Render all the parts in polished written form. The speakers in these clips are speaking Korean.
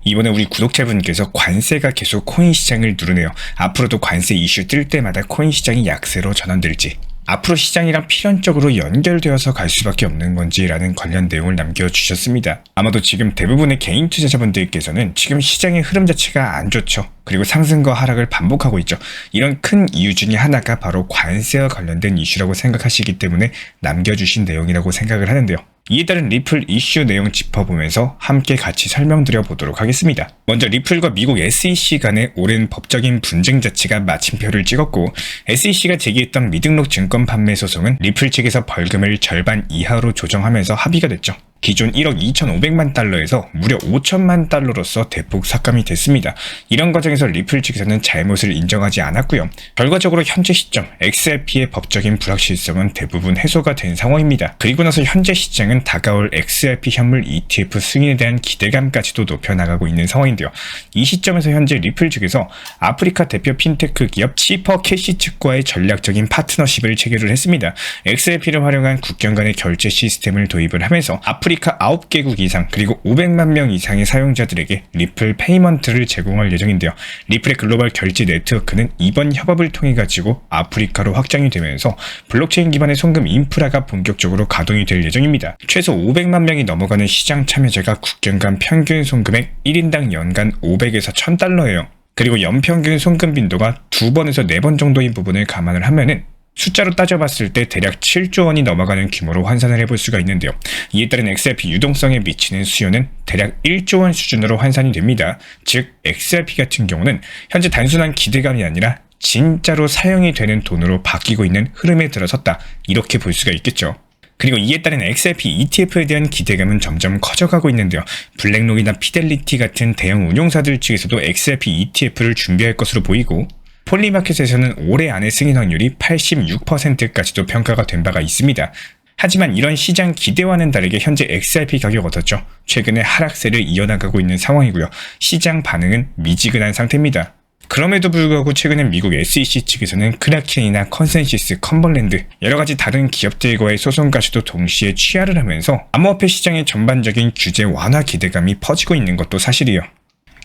이번에 우리 구독자분께서 관세가 계속 코인 시장을 누르네요. 앞으로도 관세 이슈 뜰 때마다 코인 시장이 약세로 전환될지, 앞으로 시장이랑 필연적으로 연결되어서 갈 수밖에 없는 건지라는 관련 내용을 남겨주셨습니다. 아마도 지금 대부분의 개인 투자자분들께서는 지금 시장의 흐름 자체가 안 좋죠. 그리고 상승과 하락을 반복하고 있죠. 이런 큰 이유 중에 하나가 바로 관세와 관련된 이슈라고 생각하시기 때문에 남겨주신 내용이라고 생각을 하는데요. 이에 따른 리플 이슈 내용 짚어보면서 함께 같이 설명드려 보도록 하겠습니다. 먼저 리플과 미국 SEC 간의 오랜 법적인 분쟁 자체가 마침표를 찍었고, SEC가 제기했던 미등록 증권 판매 소송은 리플 측에서 벌금을 절반 이하로 조정하면서 합의가 됐죠. 기존 1억 2,500만 달러에서 무려 5천만 달러로서 대폭 삭감이 됐습니다. 이런 과정에서 리플 측에서는 잘못을 인정하지 않았고요. 결과적으로 현재 시점 XRP의 법적인 불확실성은 대부분 해소가 된 상황입니다. 그리고 나서 현재 시장은 다가올 XRP 현물 ETF 승인에 대한 기대감까지도 높여나가고 있는 상황인데요. 이 시점에서 현재 리플 측에서 아프리카 대표 핀테크 기업 치퍼 캐시 측과의 전략적인 파트너십을 체결을 했습니다. XRP를 활용한 국경 간의 결제 시스템을 도입을 하면서 아프리카 9개국 이상 그리고 500만 명 이상의 사용자들에게 리플 페이먼트를 제공할 예정인데요. 리플의 글로벌 결제 네트워크는 이번 협업을 통해 가지고 아프리카로 확장이 되면서 블록체인 기반의 송금 인프라가 본격적으로 가동이 될 예정입니다. 최소 500만 명이 넘어가는 시장 참여자가 국경 간 평균 송금액 1인당 연간 500에서 1000달러예요. 그리고 연평균 송금 빈도가 2번에서 4번 정도인 부분을 감안을 하면은 숫자로 따져봤을 때 대략 7조 원이 넘어가는 규모로 환산을 해볼 수가 있는데요. 이에 따른 XRP 유동성에 미치는 수요는 대략 1조 원 수준으로 환산이 됩니다. 즉 XRP 같은 경우는 현재 단순한 기대감이 아니라 진짜로 사용이 되는 돈으로 바뀌고 있는 흐름에 들어섰다, 이렇게 볼 수가 있겠죠. 그리고 이에 따른 XRP ETF에 대한 기대감은 점점 커져가고 있는데요. 블랙록이나 피델리티 같은 대형 운용사들 측에서도 XRP ETF를 준비할 것으로 보이고, 폴리마켓에서는 올해 안에 승인 확률이 86%까지도 평가가 된 바가 있습니다. 하지만 이런 시장 기대와는 다르게 현재 XRP 가격 어떻죠? 최근에 하락세를 이어나가고 있는 상황이고요. 시장 반응은 미지근한 상태입니다. 그럼에도 불구하고 최근에 미국 SEC 측에서는 크라켄이나 컨센시스, 컨버랜드, 여러가지 다른 기업들과의 소송까지도 동시에 취하를 하면서 암호화폐 시장의 전반적인 규제 완화 기대감이 퍼지고 있는 것도 사실이에요.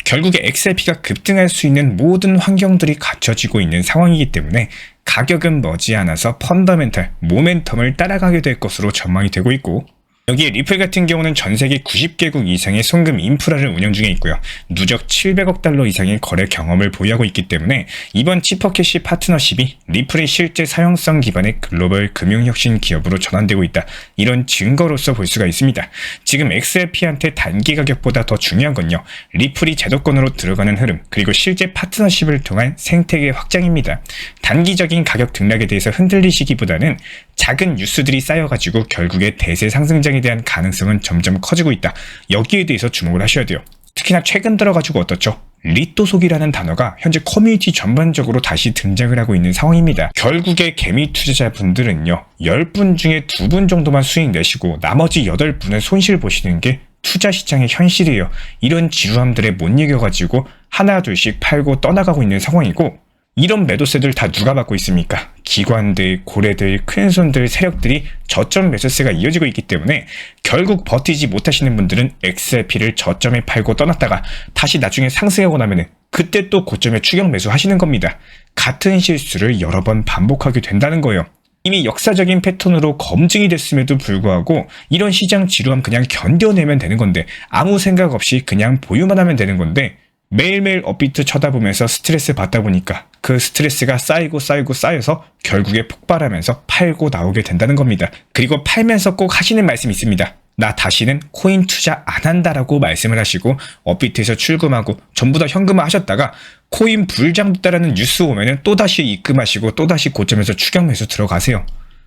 결국에 XRP가 급등할 수 있는 모든 환경들이 갖춰지고 있는 상황이기 때문에 가격은 머지않아서 펀더멘탈, 모멘텀을 따라가게 될 것으로 전망이 되고 있고, 여기에 리플 같은 경우는 전 세계 90개국 이상의 송금 인프라를 운영 중에 있고요. 누적 700억 달러 이상의 거래 경험을 보유하고 있기 때문에 이번 치퍼캐시 파트너십이 리플의 실제 사용성 기반의 글로벌 금융혁신 기업으로 전환되고 있다, 이런 증거로서 볼 수가 있습니다. 지금 XRP한테 단기 가격보다 더 중요한 건요, 리플이 제도권으로 들어가는 흐름, 그리고 실제 파트너십을 통한 생태계 확장입니다. 단기적인 가격 등락에 대해서 흔들리시기보다는 작은 뉴스들이 쌓여가지고 결국에 대세 상승장에 대한 가능성은 점점 커지고 있다, 여기에 대해서 주목을 하셔야 돼요. 특히나 최근 들어가지고 어떻죠? 리또속이라는 단어가 현재 커뮤니티 전반적으로 다시 등장을 하고 있는 상황입니다. 결국에 개미 투자자분들은요, 10분 중에 2분 정도만 수익 내시고 나머지 8분은 손실 보시는 게 투자 시장의 현실이에요. 이런 지루함들에 못 이겨가지고 하나 둘씩 팔고 떠나가고 있는 상황이고, 이런 매도세들 다 누가 받고 있습니까? 기관들, 고래들, 큰손들, 세력들이 저점 매수세가 이어지고 있기 때문에 결국 버티지 못하시는 분들은 XRP를 저점에 팔고 떠났다가 다시 나중에 상승하고 나면은 그때 또 고점에 추격 매수하시는 겁니다. 같은 실수를 여러 번 반복하게 된다는 거예요. 이미 역사적인 패턴으로 검증이 됐음에도 불구하고 이런 시장 지루함 그냥 견뎌내면 되는 건데, 아무 생각 없이 그냥 보유만 하면 되는 건데, 매일매일 업비트 쳐다보면서 스트레스 받다 보니까 그 스트레스가 쌓여서 결국에 폭발하면서 팔고 나오게 된다는 겁니다. 그리고 팔면서 꼭 하시는 말씀이 있습니다. 나 다시는 코인 투자 안 한다라고 말씀을 하시고 업비트에서 출금하고 전부 다 현금화 하셨다가 코인 불장됐다라는 뉴스 오면은 또다시 입금하시고 또다시 고점에서 추격 매수 들어가세요.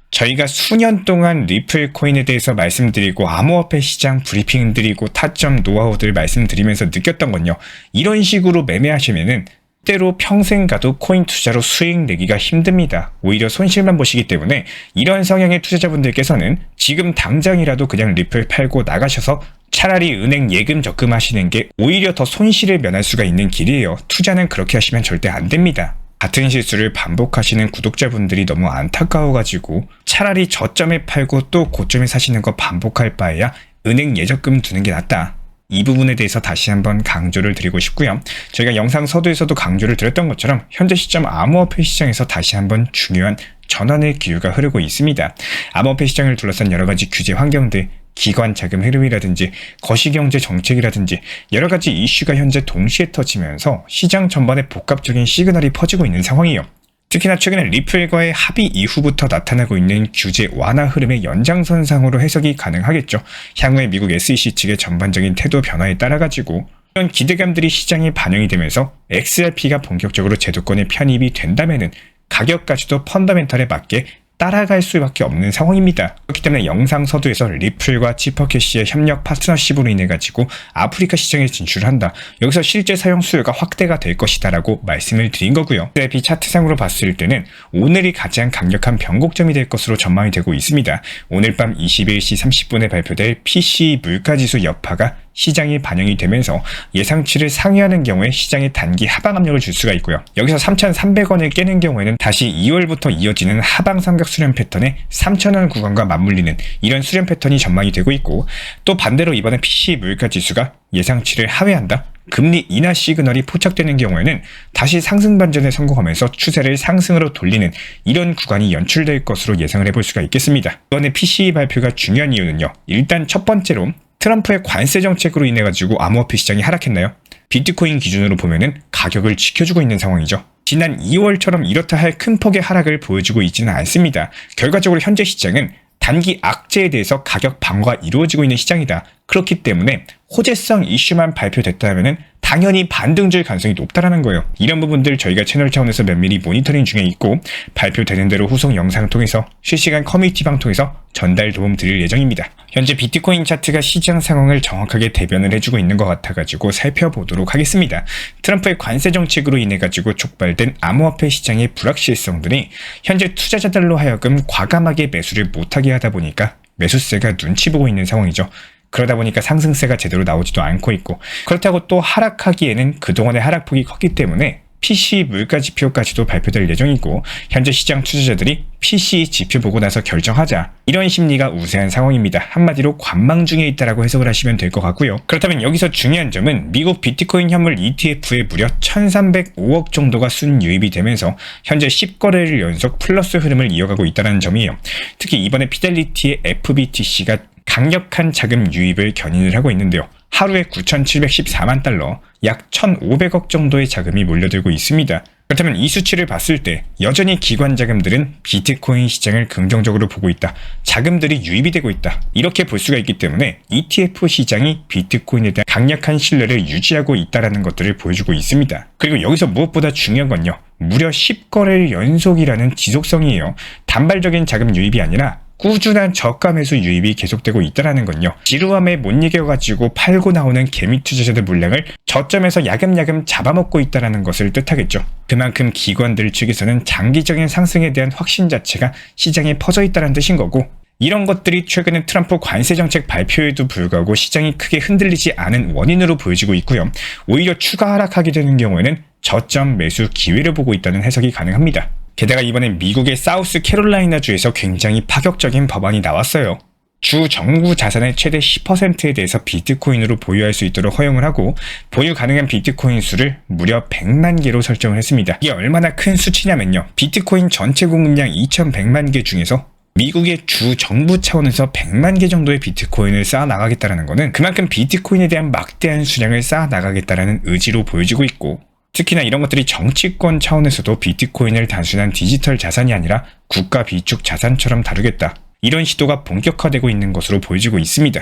저희가 수년 동안 리플 코인에 대해서 말씀드리고 암호화폐 시장 브리핑 드리고 타점 노하우들 말씀드리면서 느꼈던 건요, 이런 식으로 매매하시면은 때로 평생 가도 코인 투자로 수익 내기가 힘듭니다. 오히려 손실만 보시기 때문에 이런 성향의 투자자분들께서는 지금 당장이라도 그냥 리플 팔고 나가셔서 차라리 은행 예금 적금하시는 게 오히려 더 손실을 면할 수가 있는 길이에요. 투자는 그렇게 하시면 절대 안 됩니다. 같은 실수를 반복하시는 구독자분들이 너무 안타까워가지고 차라리 저점에 팔고 또 고점에 사시는 거 반복할 바에야 은행 예적금 두는 게 낫다, 이 부분에 대해서 다시 한번 강조를 드리고 싶고요. 저희가 영상 서두에서도 강조를 드렸던 것처럼 현재 시점 암호화폐 시장에서 다시 한번 중요한 전환의 기류가 흐르고 있습니다. 암호화폐 시장을 둘러싼 여러 가지 규제 환경들, 기관 자금 흐름이라든지 거시경제 정책이라든지 여러 가지 이슈가 현재 동시에 터지면서 시장 전반에 복합적인 시그널이 퍼지고 있는 상황이에요. 특히나 최근에 리플과의 합의 이후부터 나타나고 있는 규제 완화 흐름의 연장선상으로 해석이 가능하겠죠. 향후에 미국 SEC 측의 전반적인 태도 변화에 따라가지고 이런 기대감들이 시장에 반영이 되면서 XRP가 본격적으로 제도권에 편입이 된다면은 가격까지도 펀더멘털에 맞게 따라갈 수밖에 없는 상황입니다. 그렇기 때문에 영상 서두에서 리플과 치퍼캐시의 협력 파트너십으로 인해 가지고 아프리카 시장에 진출을 한다. 여기서 실제 사용 수요가 확대가 될 것이다 라고 말씀을 드린 거고요. XRP 차트상으로 봤을 때는 오늘이 가장 강력한 변곡점이 될 것으로 전망이 되고 있습니다. 오늘 밤 21시 30분에 발표될 PCE 물가지수 여파가 시장이 반영이 되면서 예상치를 상회하는 경우에 시장에 단기 하방 압력을 줄 수가 있고요. 여기서 3,300원을 깨는 경우에는 다시 2월부터 이어지는 하방 삼각 수렴 패턴에 3,000원 구간과 맞물리는 이런 수렴 패턴이 전망이 되고 있고, 또 반대로 이번에 PCE 물가 지수가 예상치를 하회한다? 금리 인하 시그널이 포착되는 경우에는 다시 상승 반전에 성공하면서 추세를 상승으로 돌리는 이런 구간이 연출될 것으로 예상을 해볼 수가 있겠습니다. 이번에 PCE 발표가 중요한 이유는요. 일단 첫 번째로 트럼프의 관세 정책으로 인해 가지고 암호화폐 시장이 하락했나요? 비트코인 기준으로 보면은 가격을 지켜주고 있는 상황이죠. 지난 2월처럼 이렇다 할 큰 폭의 하락을 보여주고 있지는 않습니다. 결과적으로 현재 시장은 단기 악재에 대해서 가격 방어가 이루어지고 있는 시장이다. 그렇기 때문에 호재성 이슈만 발표됐다면 당연히 반등줄 가능성이 높다라는 거예요. 이런 부분들 저희가 채널 차원에서 면밀히 모니터링 중에 있고 발표되는 대로 후속 영상을 통해서 실시간 커뮤니티방 통해서 전달 도움 드릴 예정입니다. 현재 비트코인 차트가 시장 상황을 정확하게 대변을 해주고 있는 것 같아가지고 살펴보도록 하겠습니다. 트럼프의 관세 정책으로 인해 가지고 촉발된 암호화폐 시장의 불확실성들이 현재 투자자들로 하여금 과감하게 매수를 못하게 하다 보니까 매수세가 눈치 보고 있는 상황이죠. 그러다 보니까 상승세가 제대로 나오지도 않고 있고, 그렇다고 또 하락하기에는 그동안의 하락폭이 컸기 때문에 PCE 물가 지표까지도 발표될 예정이고, 현재 시장 투자자들이 PCE 지표 보고 나서 결정하자, 이런 심리가 우세한 상황입니다. 한마디로 관망 중에 있다라고 해석을 하시면 될 것 같고요. 그렇다면 여기서 중요한 점은 미국 비트코인 현물 ETF에 무려 1,305억 정도가 순유입이 되면서 현재 10거래일 연속 플러스 흐름을 이어가고 있다는 점이에요. 특히 이번에 피델리티의 FBTC가 강력한 자금 유입을 견인을 하고 있는데요. 하루에 9,714만 달러, 약 1,500억 정도의 자금이 몰려들고 있습니다. 그렇다면 이 수치를 봤을 때 여전히 기관 자금들은 비트코인 시장을 긍정적으로 보고 있다. 자금들이 유입이 되고 있다. 이렇게 볼 수가 있기 때문에 ETF 시장이 비트코인에 대한 강력한 신뢰를 유지하고 있다는 것들을 보여주고 있습니다. 그리고 여기서 무엇보다 중요한 건요. 무려 10거래일 연속이라는 지속성이에요. 단발적인 자금 유입이 아니라 꾸준한 저가 매수 유입이 계속되고 있다는 건요. 지루함에 못 이겨가지고 팔고 나오는 개미 투자자들 물량을 저점에서 야금야금 잡아먹고 있다는 것을 뜻하겠죠. 그만큼 기관들 측에서는 장기적인 상승에 대한 확신 자체가 시장에 퍼져 있다는 뜻인 거고, 이런 것들이 최근에 트럼프 관세 정책 발표에도 불구하고 시장이 크게 흔들리지 않은 원인으로 보여지고 있고요. 오히려 추가 하락하게 되는 경우에는 저점 매수 기회를 보고 있다는 해석이 가능합니다. 게다가 이번에 미국의 사우스 캐롤라이나주에서 굉장히 파격적인 법안이 나왔어요. 주 정부 자산의 최대 10%에 대해서 비트코인으로 보유할 수 있도록 허용을 하고, 보유 가능한 비트코인 수를 무려 100만 개로 설정을 했습니다. 이게 얼마나 큰 수치냐면요. 비트코인 전체 공급량 2,100만 개 중에서 미국의 주 정부 차원에서 100만 개 정도의 비트코인을 쌓아 나가겠다는 것은 그만큼 비트코인에 대한 막대한 수량을 쌓아 나가겠다는 의지로 보여지고 있고, 특히나 이런 것들이 정치권 차원에서도 비트코인을 단순한 디지털 자산이 아니라 국가 비축 자산처럼 다루겠다. 이런 시도가 본격화되고 있는 것으로 보여지고 있습니다.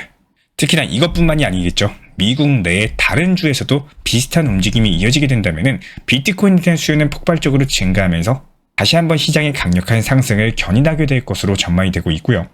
특히나 이것뿐만이 아니겠죠. 미국 내의 다른 주에서도 비슷한 움직임이 이어지게 된다면 비트코인에 대한 수요는 폭발적으로 증가하면서 다시 한번 시장의 강력한 상승을 견인하게 될 것으로 전망이 되고 있고요.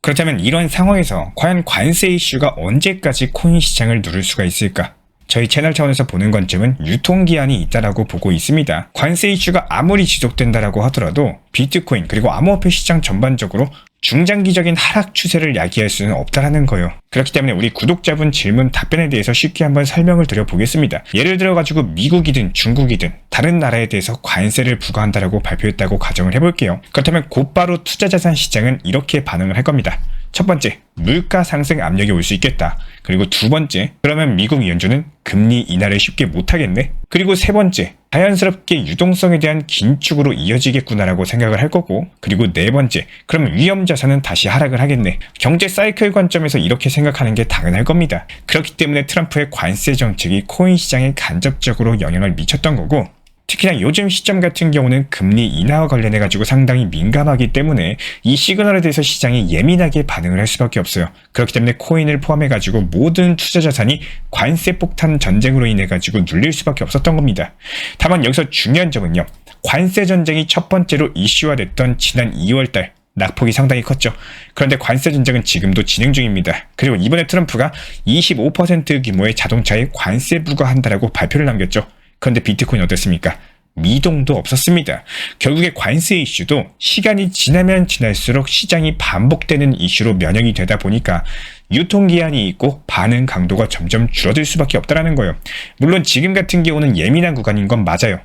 그렇다면 이런 상황에서 과연 관세 이슈가 언제까지 코인 시장을 누를 수가 있을까? 저희 채널 차원에서 보는 관점은 유통기한이 있다라고 보고 있습니다. 관세 이슈가 아무리 지속된다라고 하더라도 비트코인 그리고 암호화폐 시장 전반적으로 중장기적인 하락 추세를 야기할 수는 없다라는 거예요. 그렇기 때문에 우리 구독자분 질문 답변에 대해서 쉽게 한번 설명을 드려보겠습니다. 예를 들어가지고 미국이든 중국이든 다른 나라에 대해서 관세를 부과한다라고 발표했다고 가정을 해볼게요. 그렇다면 곧바로 투자자산 시장은 이렇게 반응을 할 겁니다. 첫 번째, 물가 상승 압력이 올 수 있겠다. 그리고 두 번째, 그러면 미국 연준은 금리 인하를 쉽게 못하겠네. 그리고 세 번째, 자연스럽게 유동성에 대한 긴축으로 이어지겠구나라고 생각을 할 거고, 그리고 네 번째, 그러면 위험 자산은 다시 하락을 하겠네. 경제 사이클 관점에서 이렇게 생각하는 게 당연할 겁니다. 그렇기 때문에 트럼프의 관세 정책이 코인 시장에 간접적으로 영향을 미쳤던 거고, 특히나 요즘 시점 같은 경우는 금리 인하와 관련해가지고 상당히 민감하기 때문에 이 시그널에 대해서 시장이 예민하게 반응을 할 수밖에 없어요. 그렇기 때문에 코인을 포함해가지고 모든 투자 자산이 관세 폭탄 전쟁으로 인해가지고 눌릴 수밖에 없었던 겁니다. 다만 여기서 중요한 점은요. 관세 전쟁이 첫 번째로 이슈화됐던 지난 2월달 낙폭이 상당히 컸죠. 그런데 관세 전쟁은 지금도 진행 중입니다. 그리고 이번에 트럼프가 25% 규모의 자동차에 관세 부과한다라고 발표를 남겼죠. 그런데 비트코인 어땠습니까? 미동도 없었습니다. 결국에 관세 이슈도 시간이 지나면 지날수록 시장이 반복되는 이슈로 면역이 되다 보니까 유통기한이 있고 반응 강도가 점점 줄어들 수밖에 없다는 거예요. 물론 지금 같은 경우는 예민한 구간인 건 맞아요.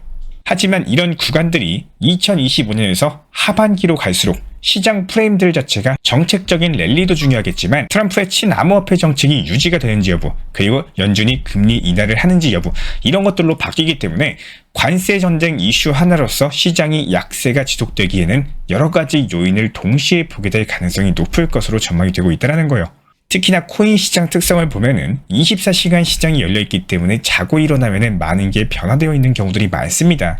하지만 이런 구간들이 2025년에서 하반기로 갈수록 시장 프레임들 자체가 정책적인 랠리도 중요하겠지만 트럼프의 친암호화폐 정책이 유지가 되는지 여부, 그리고 연준이 금리 인하를 하는지 여부, 이런 것들로 바뀌기 때문에 관세 전쟁 이슈 하나로서 시장이 약세가 지속되기에는 여러 가지 요인을 동시에 보게 될 가능성이 높을 것으로 전망이 되고 있다는 거예요. 특히나 코인 시장 특성을 보면은 24시간 시장이 열려있기 때문에 자고 일어나면은 많은 게 변화되어 있는 경우들이 많습니다.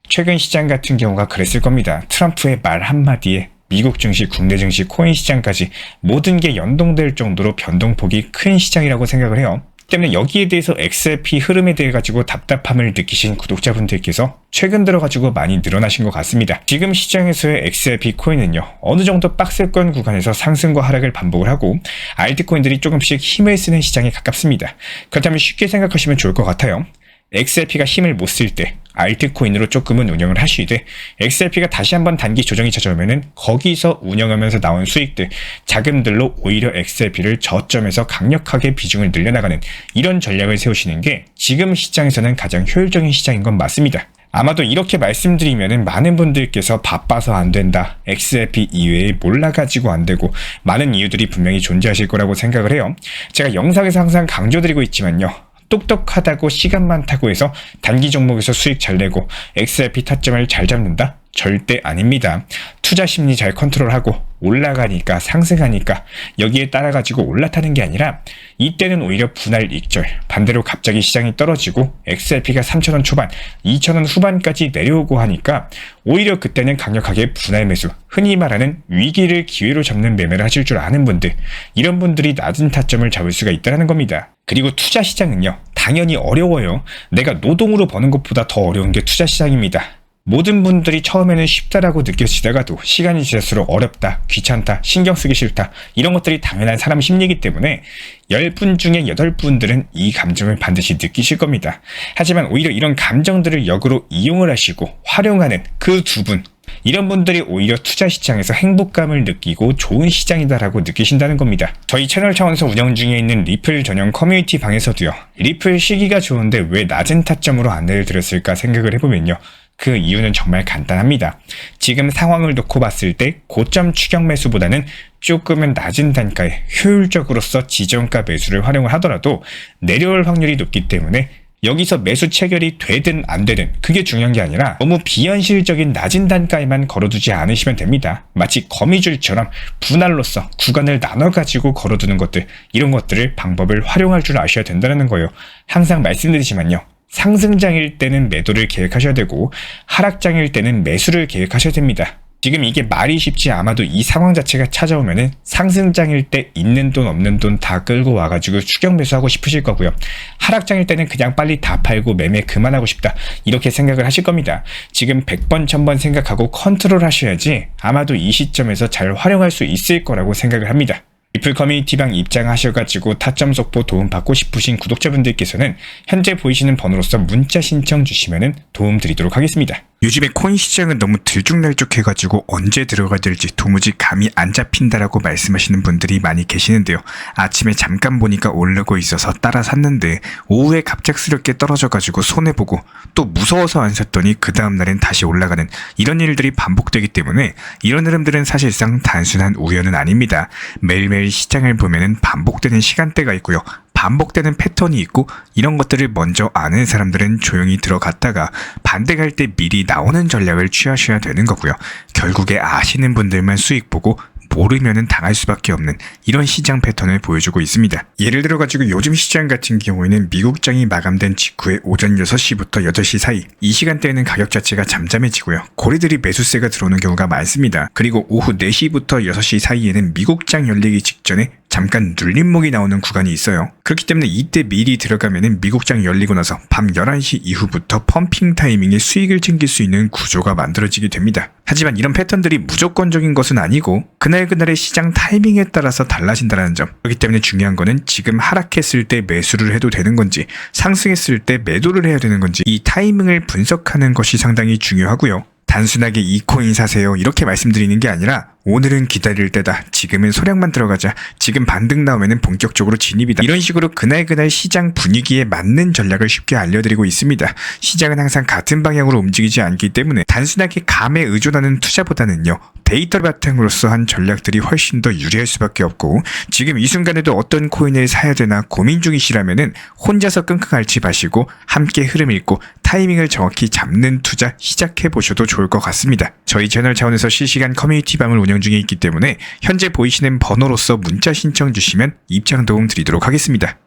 최근 시장 같은 경우가 그랬을 겁니다. 트럼프의 말 한마디에 미국 증시, 국내 증시, 코인 시장까지 모든 게 연동될 정도로 변동폭이 큰 시장이라고 생각을 해요. 때문에 여기에 대해서 XRP 흐름에 대해 가지고 답답함을 느끼신 구독자분들께서 최근 들어 가지고 많이 늘어나신 것 같습니다. 지금 시장에서의 XRP 코인은요, 어느 정도 박스권 구간에서 상승과 하락을 반복을 하고 알트코인들이 조금씩 힘을 쓰는 시장에 가깝습니다. 그렇다면 쉽게 생각하시면 좋을 것 같아요. XRP가 힘을 못 쓸 때 알트코인으로 조금은 운영을 하시되, XRP가 다시 한번 단기 조정이 찾아오면은 거기서 운영하면서 나온 수익들, 자금들로 오히려 XRP를 저점에서 강력하게 비중을 늘려나가는 이런 전략을 세우시는 게 지금 시장에서는 가장 효율적인 시장인 건 맞습니다. 아마도 이렇게 말씀드리면은 많은 분들께서 바빠서 안 된다, XRP 이외에 몰라가지고 안 되고, 많은 이유들이 분명히 존재하실 거라고 생각을 해요. 제가 영상에서 항상 강조드리고 있지만요, 똑똑하다고 시간 많다고 해서 단기 종목에서 수익 잘 내고 XRP 타점을 잘 잡는다? 절대 아닙니다. 투자 심리 잘 컨트롤하고 올라가니까 상승하니까 여기에 따라가지고 올라타는 게 아니라 이때는 오히려 분할 익절, 반대로 갑자기 시장이 떨어지고 XRP가 3,000원 초반, 2,000원 후반까지 내려오고 하니까 오히려 그때는 강력하게 분할 매수, 흔히 말하는 위기를 기회로 잡는 매매를 하실 줄 아는 분들, 이런 분들이 낮은 타점을 잡을 수가 있다는 겁니다. 그리고 투자 시장은요, 당연히 어려워요. 내가 노동으로 버는 것보다 더 어려운 게 투자 시장입니다. 모든 분들이 처음에는 쉽다라고 느껴지다가도 시간이 지날수록 어렵다, 귀찮다, 신경 쓰기 싫다, 이런 것들이 당연한 사람 심리이기 때문에 10분 중에 8분들은 이 감정을 반드시 느끼실 겁니다. 하지만 오히려 이런 감정들을 역으로 이용을 하시고 활용하는 그 두 분, 이런 분들이 오히려 투자 시장에서 행복감을 느끼고 좋은 시장이다라고 느끼신다는 겁니다. 저희 채널 차원에서 운영 중에 있는 리플 전용 커뮤니티 방에서도요, 리플 시기가 좋은데 왜 낮은 타점으로 안내를 드렸을까 생각을 해보면요, 그 이유는 정말 간단합니다. 지금 상황을 놓고 봤을 때 고점 추격 매수보다는 조금은 낮은 단가에 효율적으로서 지정가 매수를 활용을 하더라도 내려올 확률이 높기 때문에 여기서 매수 체결이 되든 안 되든 그게 중요한 게 아니라 너무 비현실적인 낮은 단가에만 걸어두지 않으시면 됩니다. 마치 거미줄처럼 분할로서 구간을 나눠가지고 걸어두는 것들, 이런 것들을 방법을 활용할 줄 아셔야 된다는 거예요. 항상 말씀드리지만요, 상승장일 때는 매도를 계획하셔야 되고 하락장일 때는 매수를 계획하셔야 됩니다. 지금 이게 말이 쉽지 아마도 이 상황 자체가 찾아오면은 상승장일 때 있는 돈 없는 돈 다 끌고 와가지고 추격 매수하고 싶으실 거고요. 하락장일 때는 그냥 빨리 다 팔고 매매 그만하고 싶다, 이렇게 생각을 하실 겁니다. 지금 100번 1000번 생각하고 컨트롤 하셔야지 아마도 이 시점에서 잘 활용할 수 있을 거라고 생각을 합니다. 리플 커뮤니티방 입장하셔가지고 타점 속보 도움 받고 싶으신 구독자분들께서는 현재 보이시는 번호로서 문자 신청 주시면 도움 드리도록 하겠습니다. 요즘에 코인 시장은 너무 들쭉날쭉해가지고 언제 들어가야 될지 도무지 감이 안 잡힌다라고 말씀하시는 분들이 많이 계시는데요. 아침에 잠깐 보니까 오르고 있어서 따라 샀는데 오후에 갑작스럽게 떨어져가지고 손해보고 또 무서워서 안 샀더니 그 다음날엔 다시 올라가는 이런 일들이 반복되기 때문에 이런 흐름들은 사실상 단순한 우연은 아닙니다. 매일매일 시장을 보면은 반복되는 시간대가 있고요. 반복되는 패턴이 있고 이런 것들을 먼저 아는 사람들은 조용히 들어갔다가 반대갈 때 미리 나오는 전략을 취하셔야 되는 거고요. 결국에 아시는 분들만 수익 보고 모르면은 당할 수밖에 없는 이런 시장 패턴을 보여주고 있습니다. 예를 들어가지고 요즘 시장 같은 경우에는 미국장이 마감된 직후에 오전 6시부터 8시 사이 이 시간대에는 가격 자체가 잠잠해지고요. 고래들이 매수세가 들어오는 경우가 많습니다. 그리고 오후 4시부터 6시 사이에는 미국장 열리기 직전에 잠깐 눌림목이 나오는 구간이 있어요. 그렇기 때문에 이때 미리 들어가면은 미국장 열리고 나서 밤 11시 이후부터 펌핑 타이밍에 수익을 챙길 수 있는 구조가 만들어지게 됩니다. 하지만 이런 패턴들이 무조건적인 것은 아니고 그날그날의 시장 타이밍에 따라서 달라진다는 점. 그렇기 때문에 중요한 거는 지금 하락했을 때 매수를 해도 되는 건지 상승했을 때 매도를 해야 되는 건지 이 타이밍을 분석하는 것이 상당히 중요하고요. 단순하게 이 코인 사세요 이렇게 말씀드리는 게 아니라 오늘은 기다릴 때다. 지금은 소량만 들어가자. 지금 반등 나오면 본격적으로 진입이다. 이런 식으로 그날 시장 분위기에 맞는 전략을 쉽게 알려드리고 있습니다. 시장은 항상 같은 방향으로 움직이지 않기 때문에 단순하게 감에 의존하는 투자보다는요. 데이터 바탕으로서 한 전략들이 훨씬 더 유리할 수밖에 없고 지금 이 순간에도 어떤 코인을 사야 되나 고민 중이시라면은 혼자서 끙끙 앓지 마시고 함께 흐름 읽고 타이밍을 정확히 잡는 투자 시작해 보셔도 좋을 것 같습니다. 저희 채널 차원에서 실시간 커뮤니티방을 운영 중에 있기 때문에 현재 보이시는 번호로서 문자 신청 주시면 입장 도움 드리도록 하겠습니다.